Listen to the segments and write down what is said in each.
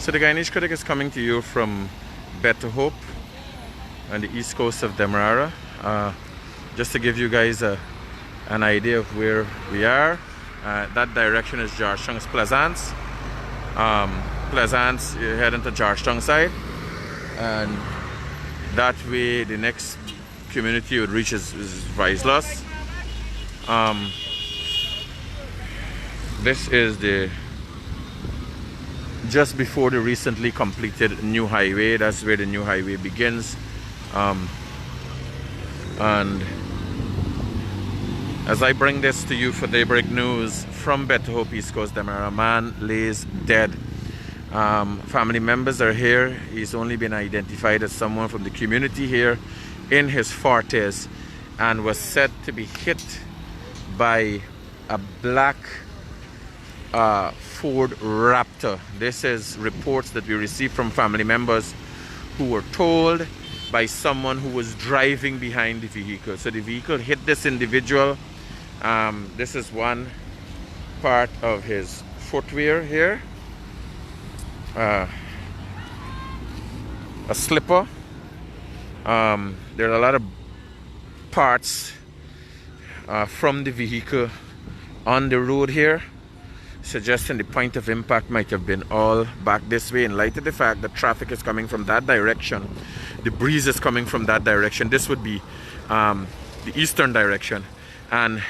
So the Guyanese Critic is coming to you from Better Hope on the east coast of Demerara. Just to give you guys an idea of where we are. That direction is Georgetown's Plaisance. Plaisance, you head into Georgetown side, and that way the next community you would reach is Vicelos. This is the just before the recently completed new highway. That's where the new highway begins. And as I bring this to you for Daybreak News from Better Hope East Coast Demerara, a man lays dead. Family members are here. He's only been identified as someone from the community here in his 40s and was said to be hit by a black Ford Raptor. This is reports that we received from family members who were told by someone who was driving behind the vehicle. So the vehicle hit this individual. This is one part of his footwear here. A slipper. There are a lot of parts from the vehicle on the road here, suggesting the point of impact might have been all back this way. In light of the fact that traffic is coming from that direction, the breeze is coming from that direction, this would be the eastern direction, and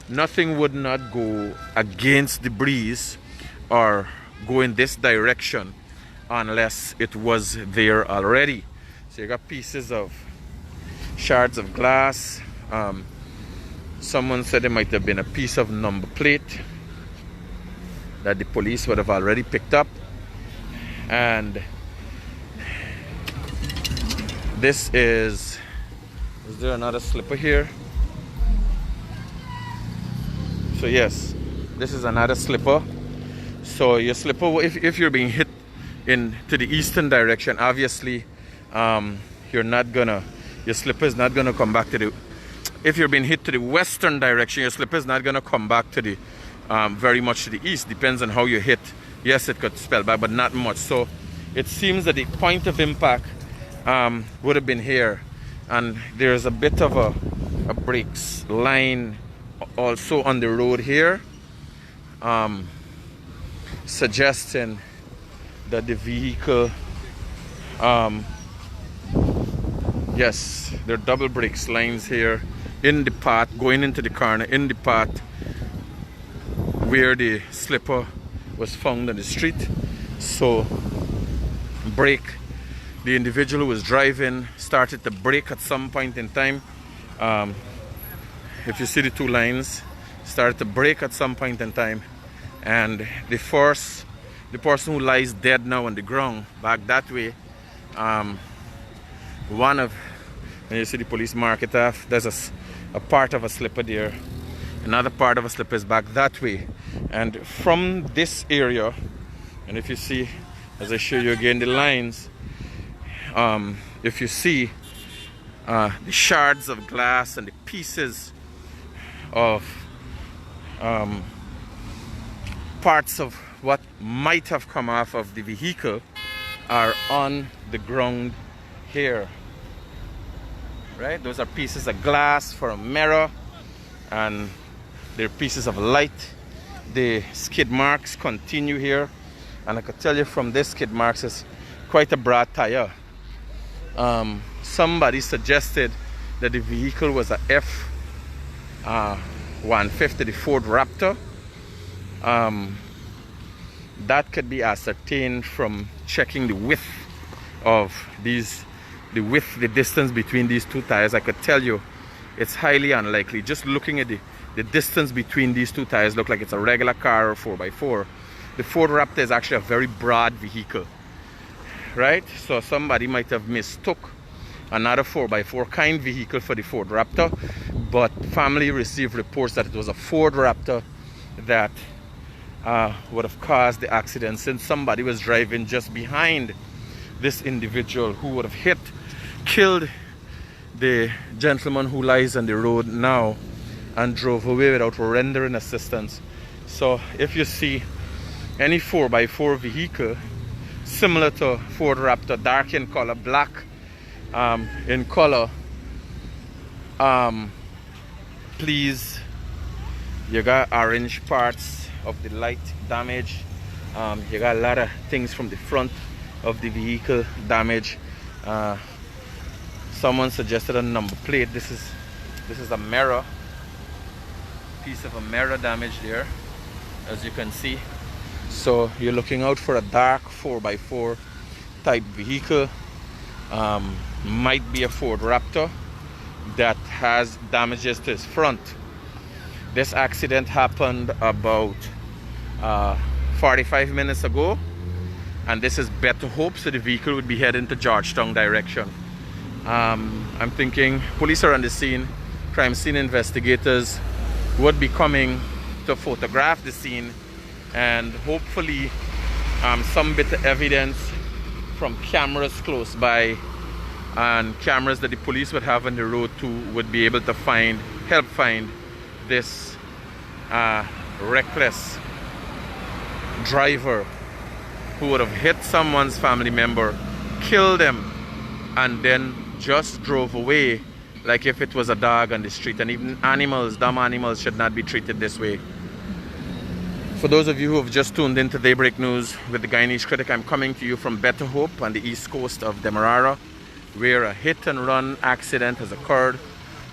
nothing would not go against the breeze or go in this direction unless it was there already. So you got pieces of shards of glass. Someone said it might have been a piece of number plate that the police would have already picked up. And this is there another slipper here? So yes, this is another slipper. So your slipper, if you're being hit to the eastern direction, obviously your slipper is not gonna come back to the, if you're being hit to the western direction, your slipper is not gonna come back to the very much to the east. Depends on how you hit. Yes, it could spell back, but not much. So it seems that the point of impact would have been here, and there's a bit of a brakes line also on the road here, suggesting that the vehicle, yes, there are double brakes lines here in the path going into the corner, in the path where the slipper was found on the street. So brake, the individual who was driving started to brake at some point in time. If you see the two lines, started to brake at some point in time, and the person who lies dead now on the ground back that way, one of, and you see the police mark it off, there's a part of a slipper there. Another part of a slipper is back that way. And from this area, and if you see, as I show you again the lines, if you see the shards of glass and the pieces of parts of what might have come off of the vehicle are on the ground here. Right? Those are pieces of glass for a mirror, and they're pieces of light. The skid marks continue here, and I could tell you from this skid marks is quite a broad tire. Somebody suggested that the vehicle was a F-150, the Ford Raptor. That could be ascertained from checking the width of these, the distance between these two tires. I could tell you it's highly unlikely, just looking at the the distance between these two tires look like it's a regular car or 4x4. The Ford Raptor is actually a very broad vehicle, right? So somebody might have mistook another 4x4 kind vehicle for the Ford Raptor, but family received reports that it was a Ford Raptor that would have caused the accident, since somebody was driving just behind this individual who would have killed the gentleman who lies on the road now and drove away without rendering assistance. So if you see any 4x4 vehicle similar to Ford Raptor, dark in color, black in color, please, you got orange parts of the light damage, you got a lot of things from the front of the vehicle damage. Someone suggested a number plate. This is a mirror, piece of a mirror damage there, as you can see. So you're looking out for a dark 4x4 type vehicle. Might be a Ford Raptor that has damages to its front. This accident happened about 45 minutes ago, and this is Better Hope, so the vehicle would be heading to Georgetown direction. I'm thinking police are on the scene. Crime scene investigators would be coming to photograph the scene, and hopefully some bit of evidence from cameras close by and cameras that the police would have on the road too would be able to help find this reckless driver who would have hit someone's family member, killed them, and then just drove away like if it was a dog on the street. And even animals, dumb animals, should not be treated this way. For those of you who have just tuned into Daybreak News with the Guyanese Critic, I'm coming to you from Better Hope on the east coast of Demerara, where a hit and run accident has occurred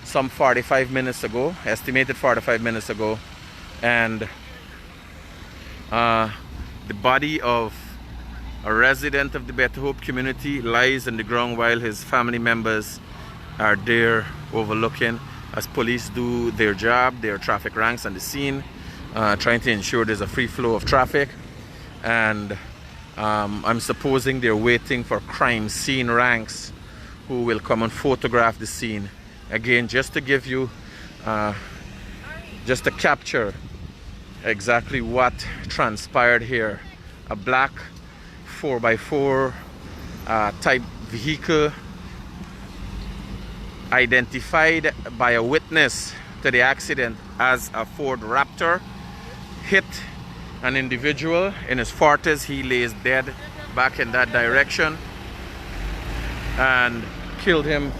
some 45 minutes ago, estimated 45 minutes ago, and the body of a resident of the Better Hope community lies on the ground while his family members are there overlooking as police do their job, their traffic ranks on the scene, trying to ensure there's a free flow of traffic. And I'm supposing they're waiting for crime scene ranks who will come and photograph the scene. Again, just to give you, just to capture exactly what transpired here. A black 4x4 type vehicle, identified by a witness to the accident as a Ford Raptor, hit an individual in his 40s. He lays dead back in that direction and killed him.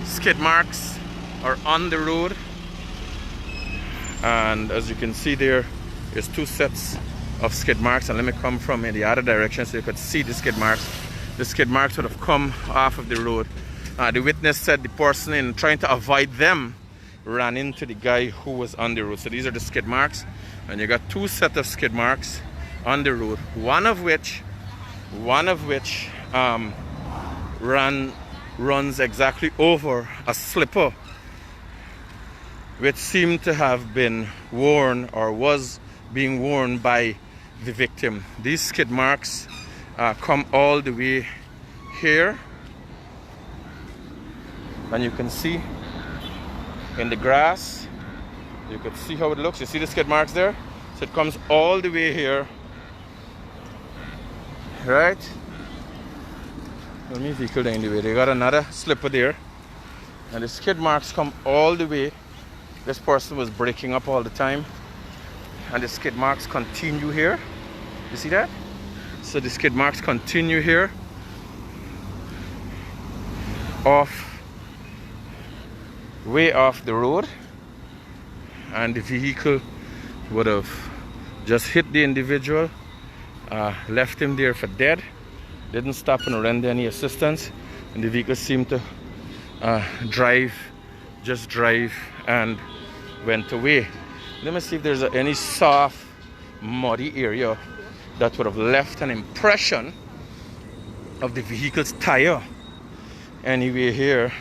Skid marks are on the road, and as you can see there's two sets of skid marks, and let me come from in the other direction so you could see the skid marks. The skid marks would have come off of the road. The witness said the person, in trying to avoid them, ran into the guy who was on the road. So these are the skid marks, and you got two sets of skid marks on the road, one of which runs exactly over a slipper which seemed to have been worn or was being worn by the victim. These skid marks come all the way here, and you can see in the grass, you can see how it looks. You see the skid marks there? So it comes all the way here, right? Let me vehicle down the way. They got another slipper there, and the skid marks come all the way. This person was breaking up all the time, and the skid marks continue here. You see that? So the skid marks continue here, way off the road, and the vehicle would have just hit the individual, left him there for dead, didn't stop and render any assistance, and the vehicle seemed to just drive and went away. Let me see if there's any soft, muddy area that would have left an impression of the vehicle's tire anyway here.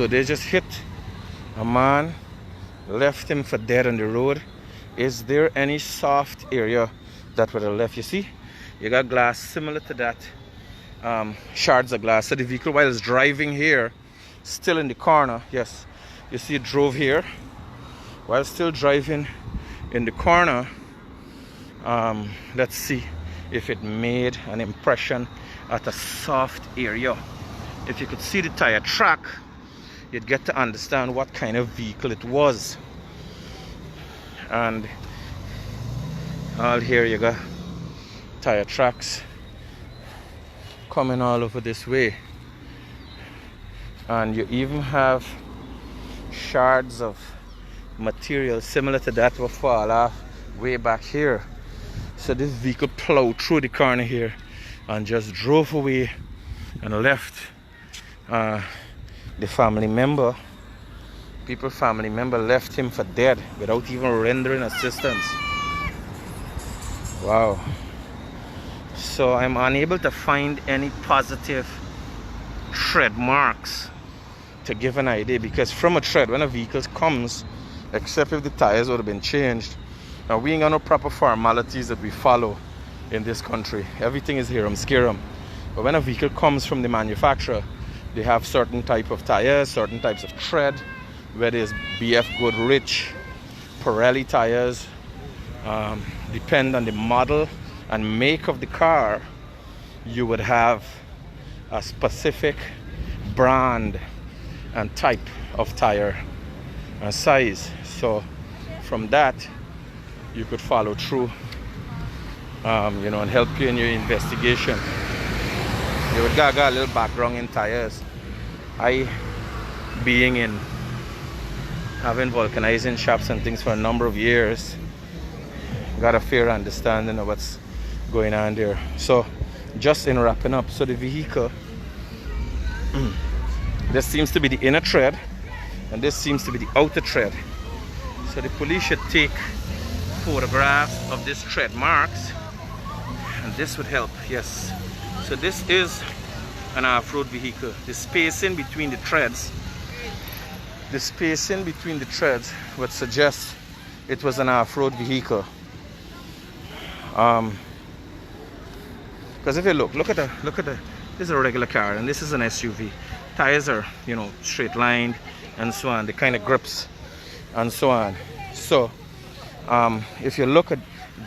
So they just hit a man, left him for dead on the road. Is there any soft area that would have left? You see, you got glass similar to that, shards of glass. So the vehicle, while it's driving here, still in the corner, yes, you see it drove here while still driving in the corner. Let's see if it made an impression at a soft area. If you could see the tire track, you'd get to understand what kind of vehicle it was. And all here you got tire tracks coming all over this way, and you even have shards of material similar to that will fall off way back here. So this vehicle plowed through the corner here and just drove away and left the family member left him for dead without even rendering assistance. Wow. So I'm unable to find any positive tread marks to give an idea, because from a tread, when a vehicle comes, except if the tires would have been changed, now we ain't got no proper formalities that we follow in this country. Everything is hiram skirum. But when a vehicle comes from the manufacturer, they have certain type of tires, certain types of tread, whether it's BF Goodrich, Pirelli tires, depend on the model and make of the car. You would have a specific brand and type of tire and size. So from that you could follow through, you know, and help you in your investigation. You would got a little background in tires. I, being in having vulcanizing shops and things for a number of years, got a fair understanding of what's going on there. So just in wrapping up, so the vehicle, this seems to be the inner tread and this seems to be the outer tread. So the police should take photographs of this tread marks, and this would help. Yes, so this is an off-road vehicle. The spacing between the treads, would suggest it was an off-road vehicle. Because if you look at the this is a regular car and this is an SUV. Tires are, you know, straight lined and so on, the kind of grips and so on. So if you look at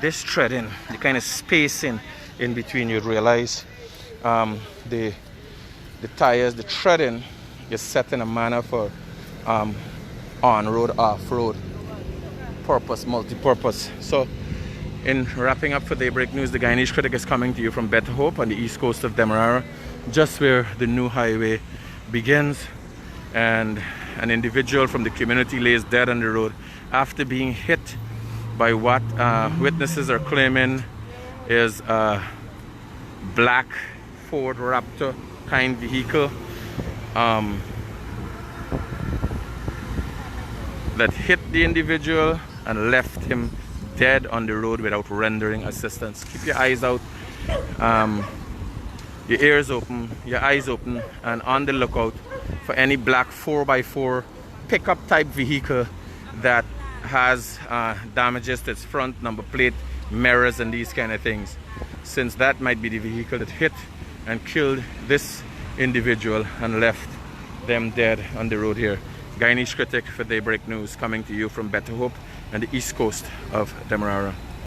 this treading, the kind of spacing in between, you'd realize the tires, the treading is set in a manner for on-road, off-road purpose, multi-purpose. So in wrapping up for Daybreak News, the Guyanese Critic is coming to you from Better Hope on the east coast of Demerara, just where the new highway begins, and an individual from the community lays dead on the road after being hit by what witnesses are claiming is a black Ford Raptor kind vehicle that hit the individual and left him dead on the road without rendering assistance. Keep your eyes out, your ears open, your eyes open, and on the lookout for any black 4x4 pickup type vehicle that has damages to its front number plate, mirrors, and these kind of things, since that might be the vehicle that hit and killed this individual and left them dead on the road here. Guyanese Critic for Daybreak News, coming to you from Better Hope and the east coast of Demerara.